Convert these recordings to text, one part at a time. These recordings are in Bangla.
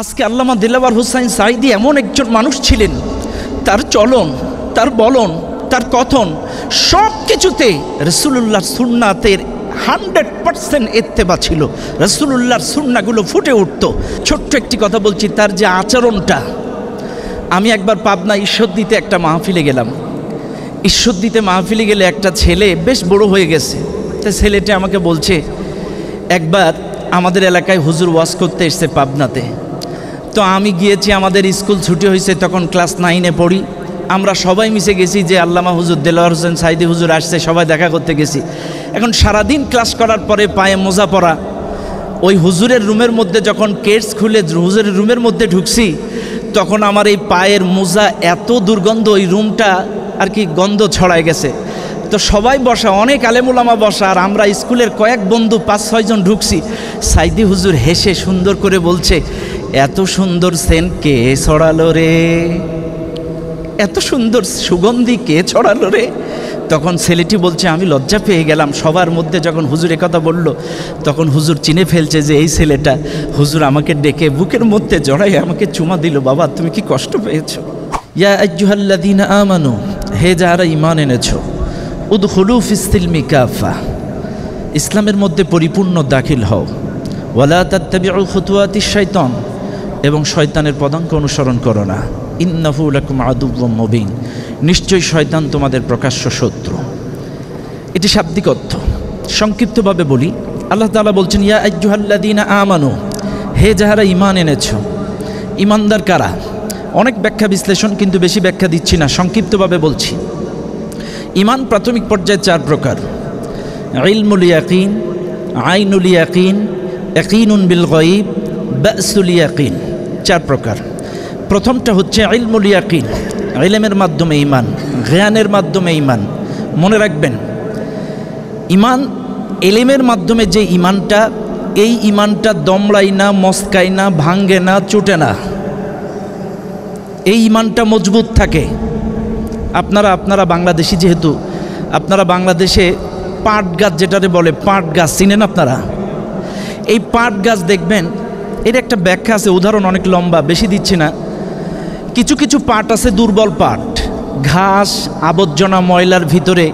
আজকে আল্লামা দিলওয়ার হোসাইন সাঈদী এমন একজন মানুষ ছিলেন, তার চলন, তার বলন, তার কথন সব কিছুতে রাসূলুল্লাহর সুন্নাতের 100% ইত্তেবা ছিল। রাসূলুল্লাহর সুন্নাহগুলো ফুটে উঠত। ছোট্ট একটি কথা বলছি, তার যে আচরণটা। আমি একবার পাবনা ঈশ্বরদীতে একটা মাহফিলে গেলাম। ঈশ্বরদীতে মাহফিলে গেলে একটা ছেলে বেশ বড় হয়ে গেছে। তো ছেলেটা আমাকে বলছে, একবার আমাদের এলাকায় হুজুর ওয়াজ করতে এসছে পাবনাতে। তো আমি গিয়েছি, আমাদের স্কুল ছুটি হয়েছে, তখন ক্লাস 9-এ পড়ি। আমরা সবাই মিশে গেছি যে আল্লামা হুজুর দেলোয়ার হোসেন সাঈদী হুজুর আসছে, সবাই দেখা করতে গেছি। এখন সারাদিন ক্লাস করার পরে পায়ে মোজা পরা, ওই হুজুরের রুমের মধ্যে যখন কেটস খুলে হুজুরের রুমের মধ্যে ঢুকছি, তখন আমার এই পায়ের মোজা এত দুর্গন্ধ, ওই রুমটা আর কি গন্ধ ছড়ায় গেছে। তো সবাই বসা, অনেক আলেমুলামা বসা, আর আমরা স্কুলের কয়েক বন্ধু 5-6 জন ঢুকছি। সাঈদী হুজুর হেসে সুন্দর করে বলছে, এত সুন্দর সেন্ট কে ছড়ালো রে, এত সুন্দর সুগন্ধি কে ছড়ালো রে। তখন ছেলেটি বলছে, আমি লজ্জা পেয়ে গেলাম। সবার মধ্যে যখন হুজুর কথা বলল, তখন হুজুর চিনে ফেলছে যে এই ছেলেটা। হুজুর আমাকে ডেকে বুকের মধ্যে জড়াই আমাকে চুমা দিল। বাবা, তুমি কি কষ্ট পেয়েছো? ইয়া আইয়ুহাল্লাযীনা আমানু, হে যারা ঈমান এনেছো, উদখুলু ফিস-সিলমি কাফা, ইসলামের মধ্যে পরিপূর্ণ দাখিল হও। ওয়ালা তাত্তাবিউ খুতুওয়াতিশ শাইতান, এবং শয়তানের পদাঙ্ক অনুসরণ করো না। ইন্নাহু লাকুম আদুউম মুবিন, নিশ্চয়ই শয়তান তোমাদের প্রকাশ্য শত্রু। এটি শাব্দিক অর্থ। সংক্ষিপ্তভাবে বলি, আল্লাহ তাআলা বলছেন, ইয়া আইয়ুহাল্লাযীনা আমানু, হে যাহারা ঈমান এনেছো। ঈমানদার কারা? অনেক ব্যাখ্যা বিশ্লেষণ, কিন্তু বেশি ব্যাখ্যা দিচ্ছি না, সংক্ষিপ্তভাবে বলছি। ঈমান প্রাথমিক পর্যায়ে 4 প্রকার: ইলমুল ইয়াকিন, আইনুল ইয়াকিন, ইয়াকিনুন বিল গায়ব, বাসুল ইয়াকিন। 4 প্রকার। প্রথমটা হচ্ছে ইলমুল ইয়াকিন, ইলমের মাধ্যমে ঈমান, জ্ঞানের মাধ্যমে ঈমান। মনে রাখবেন, ঈমান ইলমের মাধ্যমে যে ঈমানটা, এই ঈমানটা দমড়ায় না, মস্কায় না, ভাঙ্গে না, চুটে না। এই ঈমানটা মজবুত থাকে। আপনারা বাংলাদেশি, যেহেতু আপনারা বাংলাদেশে পাট গাছ যেটারে বলে, পাট গাছ চিনেন আপনারা? এই পাট গাছ দেখবেন, এর একটা ব্যাখ্যা আছে, উদাহরণ অনেক লম্বা, বেশি দিচ্ছি না। কিছু কিছু পাট আছে দুর্বল পাট, ঘাস আবর্জনা ময়লার ভিতরে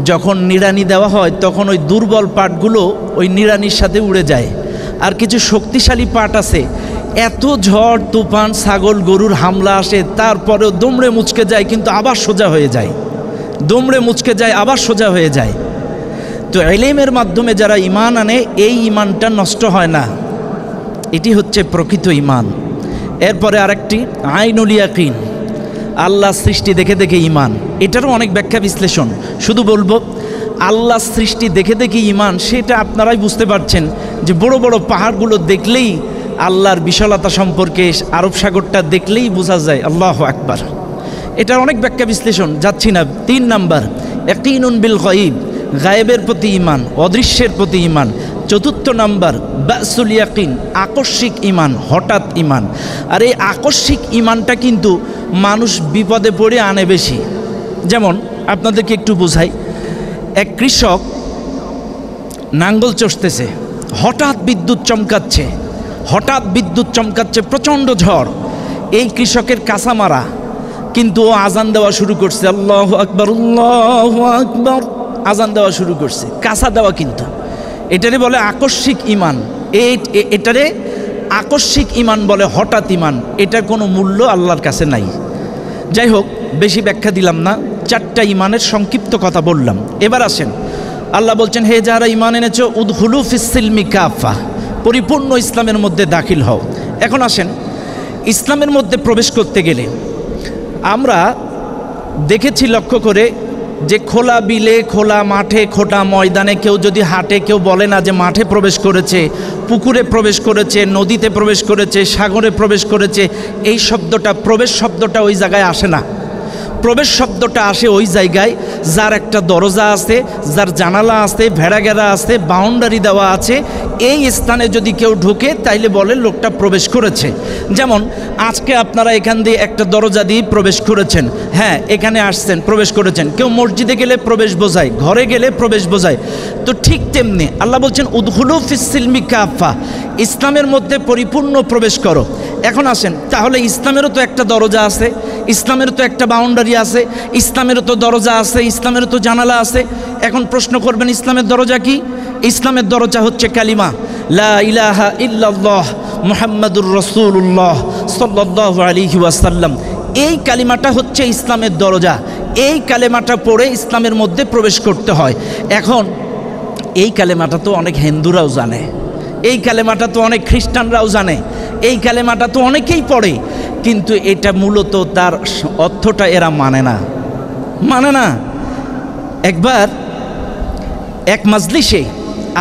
যখন নিড়ানি দেওয়া হয়, তখন ওই দুর্বল পাটগুলো ওই নিড়ানির সাথে উড়ে যায়। আর কিছু শক্তিশালী পাট আছে, এত ঝড় তুফান, ছাগল গরুর হামলা আসে, তারপরেও দমড়ে মুচকে যায়, কিন্তু আবার সোজা হয়ে যায়, দমড়ে মুচকে যায়, আবার সোজা হয়ে যায়। তো ইলমের মাধ্যমে যারা ঈমান আনে, এই ঈমানটা নষ্ট হয় না। এটি হচ্ছে প্রকৃত ঈমান। এরপরে আরেকটি আইনুল ইয়াকিন, আল্লাহ সৃষ্টি দেখে দেখে ঈমান। এটারও অনেক ব্যাখ্যা বিশ্লেষণ। শুধু বলবো, আল্লাহ সৃষ্টি দেখে দেখে ঈমান, সেটা আপনারাই বুঝতে পারছেন যে বড় বড় পাহাড়গুলো দেখলেই আল্লাহর বিশালতা সম্পর্কে, আরব সাগরটা দেখলেই বোঝা যায়। আল্লাহু আকবার। এটার অনেক ব্যাখ্যা বিশ্লেষণ, যাচ্ছি না। 3 নাম্বার ইয়াকিনুন বিল গায়ব, গায়েবের প্রতি ঈমান, অদৃশ্যের প্রতি ঈমান। 4র্থ নাম্বার বাসুল ইয়াকিন, আকস্মিক ঈমান, হঠাৎ ঈমান। আর এই আকস্মিক ঈমানটা কিন্তু মানুষ বিপদে পড়ে আনে বেশি। যেমন আপনাদেরকে একটু বোঝাই, এক কৃষক নাঙ্গল চষতেছে, হঠাৎ বিদ্যুৎ চমকাচ্ছে, প্রচণ্ড ঝড়। এই কৃষকের কাঁচা মারা, কিন্তু ও আজান দেওয়া শুরু করছে, আল্লাহু আকবার, আল্লাহু আকবার, আজান দেওয়া শুরু করছে, কাঁচা দেওয়া। কিন্তু এটারে বলে আকস্মিক ঈমান। এটারে আকস্মিক ঈমান বলে, হঠাৎ ঈমান। এটার কোনো মূল্য আল্লাহর কাছে নাই। যাই হোক, বেশি ব্যাখ্যা দিলাম না, 4টা ঈমানের সংক্ষিপ্ত কথা বললাম। এবার আসেন, আল্লাহ বলছেন, হে যারা ঈমান এনেছো, উদখুলু ফিস-সিলমি কাফা, পরিপূর্ণ ইসলামের মধ্যে দাখিল হও। এখন আসেন, ইসলামের মধ্যে প্রবেশ করতে গেলে আমরা দেখেছি লক্ষ্য করে যে খোলা বিলে, খোলা মাঠে, খোটা ময়দানে কেউ যদি হাঁটে, কেউ বলে না যে মাঠে প্রবেশ করেছে, পুকুরে প্রবেশ করেছে, নদীতে প্রবেশ করেছে, সাগরে প্রবেশ করেছে। এই শব্দটা, প্রবেশ শব্দটা ওই জায়গায় আসে না। প্রবেশ শব্দটা আসে ওই জায়গায় যার একটা দরজা আছে, যার জানালা আছে, ভেড়াঘেরা আছে, বাউন্ডারি দেওয়া আছে, এই স্থানে যদি কেউ ঢোকে তাইলে বলে লোকটা প্রবেশ করেছে। যেমন আজকে আপনারা এখান দিয়ে একটা দরজা দিয়ে প্রবেশ করেছেন, হ্যাঁ এখানে আসছেন, প্রবেশ করেছেন। কেউ মসজিদে গেলে প্রবেশ বোঝায়, ঘরে গেলে প্রবেশ বোঝায়। তো ঠিক তেমনি আল্লাহ বলছেন উদখুলু ফিস-সিলমি কাফা, ইসলামের মধ্যে পরিপূর্ণ প্রবেশ করো। এখন আসেন, তাহলে ইসলামেরও তো একটা দরজা আছে, ইসলামেরও তো একটা বাউন্ডারি আছে, ইসলামেরও তো দরজা আছে, ইসলামেরও তো জানালা আছে। এখন প্রশ্ন করবেন ইসলামের দরজা কি? ইসলামের দরজা হচ্ছে কালিমা লা ইলাহা ইল্লাল্লাহ মুহাম্মাদুর রাসূলুল্লাহ সাল্লাল্লাহু আলাইহি ওয়াসাল্লাম। এই কালিমাটা হচ্ছে ইসলামের দরজা। এই কালেমাটা পড়ে ইসলামের মধ্যে প্রবেশ করতে হয়। এখন এই কালেমাটা তো অনেক হিন্দুরাও জানে, এই কালেমাটা তো অনেক খ্রিস্টানরাও জানে, এই কালেমাটা তো অনেকেই পড়ে, কিন্তু এটা মূলত তার অর্থটা এরা মানে না। একবার এক মাজলিসে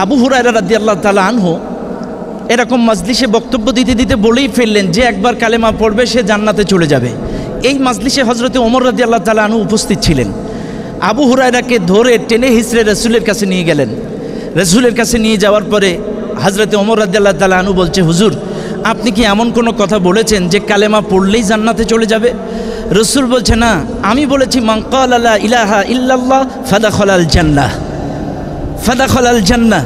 আবু হুরায়রা রাদিয়াল্লাহু তাআলা আনহু এরকম মাজলিসে বক্তব্য দিতে দিতে বলেই ফেললেন যে একবার কালেমা পড়বে সে জান্নাতে চলে যাবে। এই মাজলিসে হজরতে ওমর রাদিয়াল্লাহু তাআলা আনহু উপস্থিত ছিলেন। আবু হুরায়রাকে ধরে টেনে হিঁচড়ে রাসূলের কাছে নিয়ে গেলেন। রাসূলের কাছে নিয়ে যাওয়ার পরে হজরতে ওমর রাদিয়াল্লাহু তাআলা আনহু বলছে, হুজুর আপনি কি এমন কোনো কথা বলেছেন যে কালেমা পড়লেই জান্নাতে চলে যাবে? রাসূল বলছে, না, আমি বলেছি মান ক্বালা লা ইলাহা ইল্লাল্লাহ ফাদাখালাল জান্নাহ, ফাদাখালাল জান্নাহ।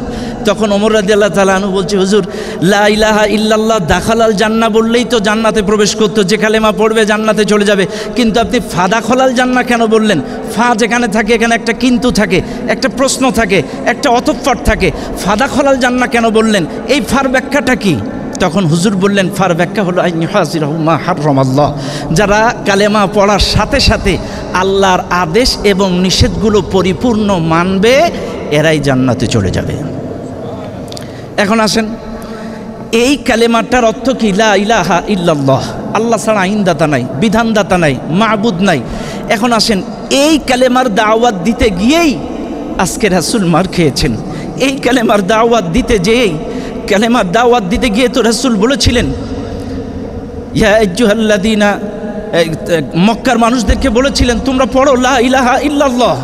তখন ওমর রাদিয়াল্লাহু তাআলা আনহু বলছে, হুজুর লা ইলাহা ইল্লাল্লাহ দাখালাল জান্নাহ বললেই তো জান্নাতে প্রবেশ করতো, যে কালেমা পড়বে জান্নাতে চলে যাবে, কিন্তু আপনি ফাদাখালাল জান্নাহ কেন বললেন? ফা যেখানে থাকে এখানে একটা কিন্তু থাকে, একটা প্রশ্ন থাকে, একটা অতঃপর থাকে, ফাদাখালাল জান্নাহ কেন বললেন? এই ফার ব্যাখ্যাটা কি? তখন হুজুর বললেন, ফার ব্যাখ্যা হলো আন ইউহাজিরাহু মা হারামাল্লাহ, যারা কালেমা পড়ার সাথে সাথে আল্লাহর আদেশ এবং নিষেধগুলো পরিপূর্ণ মানবে এরাই জান্নাতে চলে যাবে। এখন আসেন, এই কালেমাটার অর্থ কি? লা ইলাহা ইল্লাল্লাহ, আল্লাহ ছাড়া আইনদাতা নাই, বিধানদাতা নাই, মাবুদ নাই। এখন আসেন, এই কালেমার দাওয়াত দিতে গিয়েই আজকে রাসূল মার খেয়েছেন। এই কালেমার দাওয়াত দিতে যেয়েই, কালেমার দাওয়াত দিতে গিয়ে তো রাসূল বলেছিলেন, ইয়া আইয়ুহাল্লাযীনা, মক্কার মানুষদেরকে বলেছিলেন তোমরা পড়ো লা ইলাহা ইল্লাল্লাহ।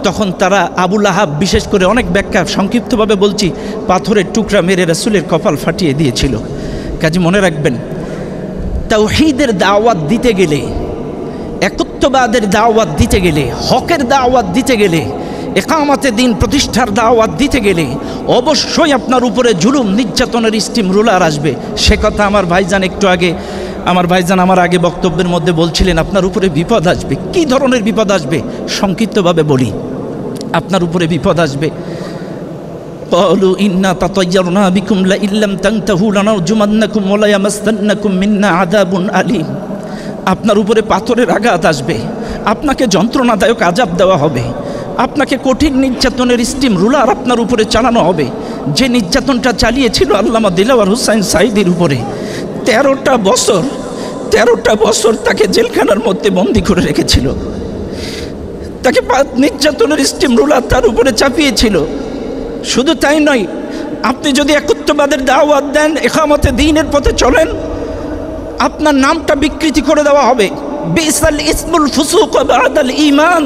তখন তারা আবু লাহাব বিশেষ করে, অনেক ব্যাখ্যা সংক্ষিপ্তভাবে বলছি, পাথরের টুকরা মেরে রাসূলের কপাল ফাটিয়ে দিয়েছিল। কাজে মনে রাখবেন, তাওহীদের দাওয়াত দিতে গেলে, একত্ববাদের দাওয়াত দিতে গেলে, হকের দাওয়াত দিতে গেলে, ইকামতে দ্বীন প্রতিষ্ঠার দাওয়াত দিতে গেলে অবশ্যই আপনার উপরে জুলুম নির্যাতনের স্টিম রুলার আসবে। সে কথা আমার ভাইজান একটু আগে, আমার আগে বক্তব্যের মধ্যে বলছিলেন আপনার উপরে বিপদ আসবে। কি ধরনের বিপদ আসবে সংক্ষিপ্তভাবে বলি। আপনার উপরে বিপদ আসবে, ক্বালু ইন্না তাতায়্যারনা বিকুম লা ইল্লাম তানতাহু লানারজুমান্নাকুম ওয়া লা ইয়ামাসসান্নাকুম মিন্না আযাবুন আলীম। আপনার উপরে পাথরের আঘাত আসবে, আপনাকে যন্ত্রণাদায়ক আযাব দেওয়া হবে, আপনাকে কঠিন নির্যাতনের স্টিম রুলার আপনার উপরে চালানো হবে। যে নির্যাতনটা চালিয়েছিল আল্লামা দিলওয়ার হোসাইন সাঈদীর উপরে, 13টা বছর তাকে জেলখানার মধ্যে বন্দী করে রেখেছিল, তাকে নির্যাতনের স্টিম রুলার তার উপরে চাপিয়েছিল। শুধু তাই নয়, আপনি যদি একত্ববাদের দাওয়াত দেন, ইকামতে দ্বীনের পথে চলেন, আপনার নামটা বিকৃতি করে দেওয়া হবে। বিসাল ইসমুল ফুসুক বাদাল ঈমান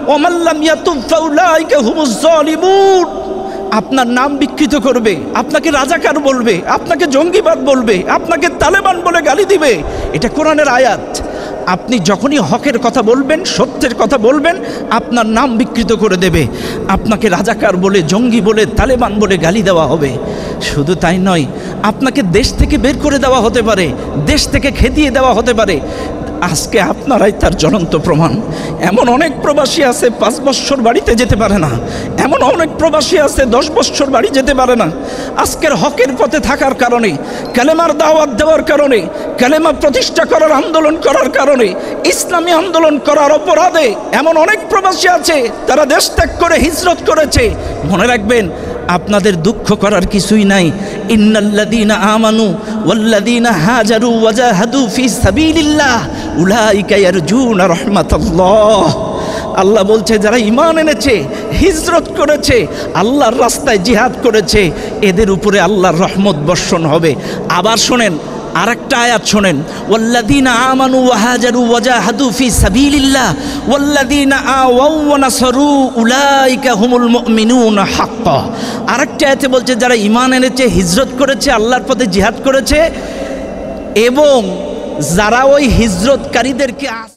ওয়া মান লাম ইয়াতুব ফাউলাইকা হুমুজ জালিমুন। আপনার নাম বিকৃত করবে, আপনাকে রাজাকার বলবে, আপনাকে জঙ্গিবাদ বলবে, আপনাকে তালেবান বলে গালি দিবে। এটা কোরআনের আয়াত। আপনি যখনই হকের কথা বলবেন, সত্যের কথা বলবেন, আপনার নাম বিকৃত করে দেবে, আপনাকে রাজাকার বলে, জঙ্গি বলে, তালেবান বলে গালি দেওয়া হবে। শুধু তাই নয়, আপনাকে দেশ থেকে বের করে দেওয়া হতে পারে, দেশ থেকে খেদিয়ে দেওয়া হতে পারে। আজকে আপনারাই তার জ্বলন্ত প্রমাণ। এমন অনেক প্রবাসী আছে 5 বছর বাড়িতে যেতে পারে না, এমন অনেক প্রবাসী আছে 10 বছর বাড়ি যেতে পারে না। আজকের হকের পথে থাকার কারণে, কালেমার দাওয়াত দেওয়ার কারণে, কালেমা প্রতিষ্ঠা করার আন্দোলন করার কারণে, ইসলামী আন্দোলন করার অপরাধে এমন অনেক প্রবাসী আছে তারা দেশ ত্যাগ করে হিজরত করেছে। মনে রাখবেন, আপনাদের দুঃখ করার কিছুই নাই। ইন্নাল্লাযীনা আমানু ওয়াল্লাযীনা হাজারু ওয়া জাহাদু ফি সাবিলিল্লাহ উলাইকা ইয়ারজুনা রাহমাতাল্লাহ। আল্লাহ বলছে, যারা ঈমান এনেছে, হিজরত করেছে, আল্লাহর রাস্তায় জিহাদ করেছে, এদের উপরে আল্লাহর রহমত বর্ষণ হবে। আবার শোনেন, আরেকটা আয়াত শোনেন, ওয়াল্লাযীনা আমানু ওয়া হাজারু ওয়া জাহাদু ফি সাবিলিল্লাহ ওয়াল্লাযীনা আওয়াউ ওয়া নাসারু উলাইকা হুমুল মুমিনুনা হাক্কা। আরেকটা আয়াতে বলছে যারা ঈমান এনেছে, হিজরত করেছে, আল্লাহর পথে জিহাদ করেছে এবং যারা ওই হিজরতকারীদেরকে